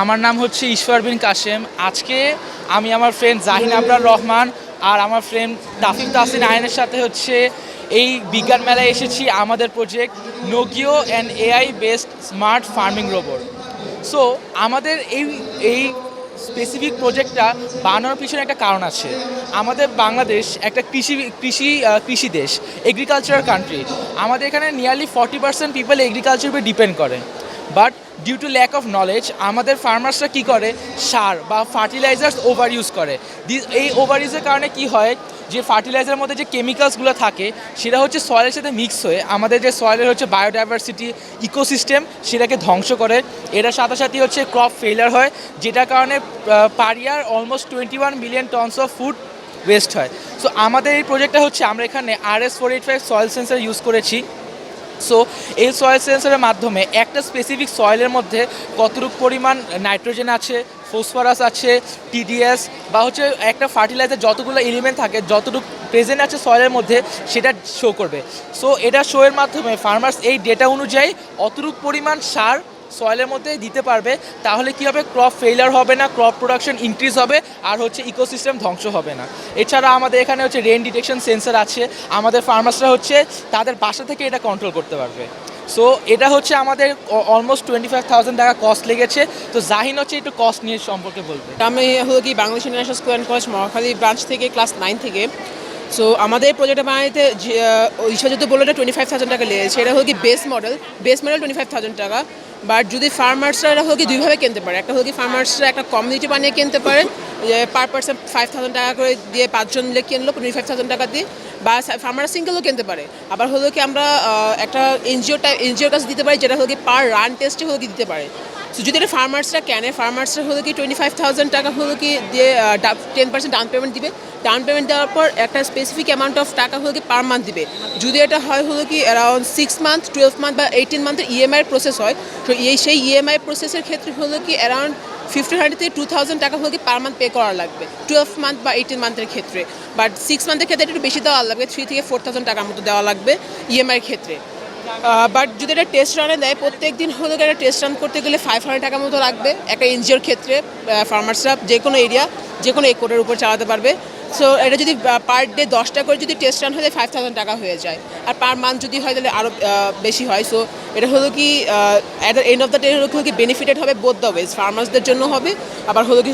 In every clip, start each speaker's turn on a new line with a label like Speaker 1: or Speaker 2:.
Speaker 1: আমার নাম হচ্ছে ঈশ্বর বিন কাশেম। আজকে আমি আমার ফ্রেন্ড জাহিন আবরার রহমান আর আমার ফ্রেন্ড তাফিক তাসিন আয়নের সাথে হচ্ছে এই বিজ্ঞান মেলায় এসেছি আমাদের প্রজেক্ট নোকিও and AI based smart farming robot. So আমাদের এই এই স্পেসিফিক প্রজেক্টটা বানানোর পিছনে একটা কারণ আছে। আমাদের বাংলাদেশ একটা কৃষি দেশ, এগ্রিকালচারাল কান্ট্রি। আমাদের এখানে নিয়ারলি 40% পিপল এগ্রিকালচার উপরে ডিপেন্ড করে। But due to lack of knowledge আমাদের ফার্মার্সরা কী করে, সার বা ফার্টিলাইজার্স ওভার ইউজ করে। এই ওভার ইউজের কারণে কি হয়, যে ফার্টিলাইজারের মধ্যে যে কেমিক্যালসগুলো থাকে সেটা হচ্ছে সয়েলের সাথে মিক্স হয়ে আমাদের যে সয়েলের হচ্ছে বায়োডাইভার্সিটি ইকোসিস্টেম সেটাকে ধ্বংস করে। এটার সাথে সাথে হচ্ছে ক্রপ ফেইলার হয়, যেটার কারণে per year almost 21 million tons of food waste হয়। সো আমাদের এই প্রজেক্টটা হচ্ছে আমরা এখানে RS-485 সয়েল সেন্সার ইউজ করেছি। সো এই সয়েল সেন্সরের মাধ্যমে একটা স্পেসিফিক সয়েলের মধ্যে কতটুকু পরিমাণ নাইট্রোজেন আছে, ফসফরাস আছে, TDS বা হচ্ছে একটা ফার্টিলাইজার যতগুলো এলিমেন্ট থাকে যতটুকু প্রেজেন্ট আছে সয়েলের মধ্যে সেটা শো করবে। সো এটা শোয়ের মাধ্যমে ফার্মার্স এই ডেটা অনুযায়ী অতটুকু পরিমাণ সার সয়েলের মধ্যে দিতে পারবে। তাহলে কী হবে, ক্রপ ফেইলার হবে না, ক্রপ প্রোডাকশন ইনক্রিজ হবে আর হচ্ছে ইকোসিস্টেম ধ্বংস হবে না। এছাড়া আমাদের এখানে হচ্ছে রেন ডিটেকশন সেন্সর আছে, আমাদের ফার্মার্সরা হচ্ছে তাদের বাসা থেকে এটা কন্ট্রোল করতে পারবে। সো এটা হচ্ছে আমাদের অলমোস্ট 25,000 টাকা কস্ট লেগেছে। তো জাহিন হচ্ছে একটু কস্ট নিয়ে সম্পর্কে বলবে।
Speaker 2: আমি হলো কি Bangladesh international school and college Mohakhali branch থেকে ক্লাস 9 থেকে। সো আমাদের প্রজেক্টটা বানাইতে ঈশা যদি বললো এটা 25,000 টাকা লেগেছে। এটা হলো কি বেস মডেল 25,000 টাকা। বাট যদি ফার্মার্সরা এটা হলো কি দুইভাবে কিনতে পারে। একটা হলো কি ফার্মার্সরা একটা কমিউনিটি বানিয়ে কিনতে পারে, যে পার পার্সন 5,000 টাকা করে দিয়ে 5 জন মিলে কিনলো 25,000 টাকা দিয়ে, বা ফার্মার সিঙ্গেলও কিনতে পারে। আবার হলো কি আমরা একটা এনজিওর কাছে দিতে পারি, যেটা হলো কি পার রান টেস্টে হলো কি দিতে পারে। সো যদি এটা ফার্মার্সরা কেনে, ফার্মার্সরা হলো কি 25,000 টাকা হলো কি দিয়ে 10% ডাউন পেমেন্ট দিবে। ডাউন পেমেন্ট দেওয়ার পর একটা স্পেসিফিক অ্যামাউন্ট অফ টাকা হলো কি পার মান্থ দিবে। যদি এটা হয় হলো কি অ্যারাউন্ড 6 মান্থ, 12 মান্থ বা 18 মান্থের ইএমআই প্রসেস হয়, তো সেই ইএমআই প্রসেসের ক্ষেত্রে হলো কি অ্যারাউন্ড 1,500 থেকে 2,000 টাকা হলো কি পার মান্থ পে করা লাগবে 12 মান্থ বা 18 মান্থের ক্ষেত্রে। বাট 6 মান্থের ক্ষেত্রে একটু বেশি দেওয়া লাগবে, 3 থেকে 4,000 টাকার মতো দেওয়া লাগবে ইএমআইয়ের ক্ষেত্রে। বাট যদি এটা টেস্ট রানে দেয়, প্রত্যেক দিন হলো একটা টেস্ট রান করতে গেলে 500 টাকার মতো লাগবে একটা এনজিওর ক্ষেত্রে। ফার্মার্সরা যে কোনো এরিয়া যে কোনো একরের উপর চালাতে পারবে। সো এটা যদি পার ডে 10টা করে যদি টেস্ট রান হয়ে যায় 5,000 টাকা হয়ে যায়। আর পার মান্থ যদি হয় তাহলে আরও বেশি হয়। সো এটা হলো কি at the end of the day হলো কি বেনিফিটেড হবে বোথ দ্য ওয়েজ, ফার্মার্সদের জন্য হবে আবার হলো কি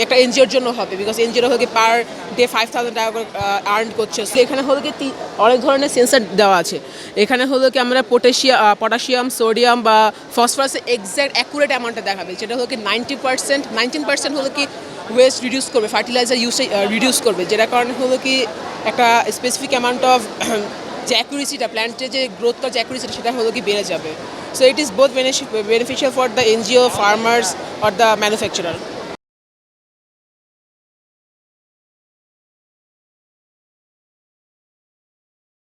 Speaker 2: একটা এনজিওর জন্য হবে, বিকজ এনজিওর হলো কি পার ডে 5,000 টাকা করে আর্ন করছে। সো এখানে হলো কি অনেক ধরনের সেন্সার দেওয়া আছে। এখানে হলো কি আমরা পটাশিয়াম, সোডিয়াম বা ফসফরাসের এক্স্যাক্ট অ্যাকুরেট অ্যামাউন্টটা দেখাবে, যেটা হলো কি 19% হলো কি ওয়েস্ট রিডিউস করবে, ফার্টিলাইজার ইউসেজ রিডিউস করবে, যেটার কারণে হলো কি একটা স্পেসিফিক অ্যামাউন্ট অফ যে অ্যাকুরেসিটা, প্ল্যান্টের যে গ্রোথটা যে অ্যাকুরেসিটা সেটা হলো কি বেড়ে যাবে। So it is both beneficial for the NGO, farmers or the manufacturer.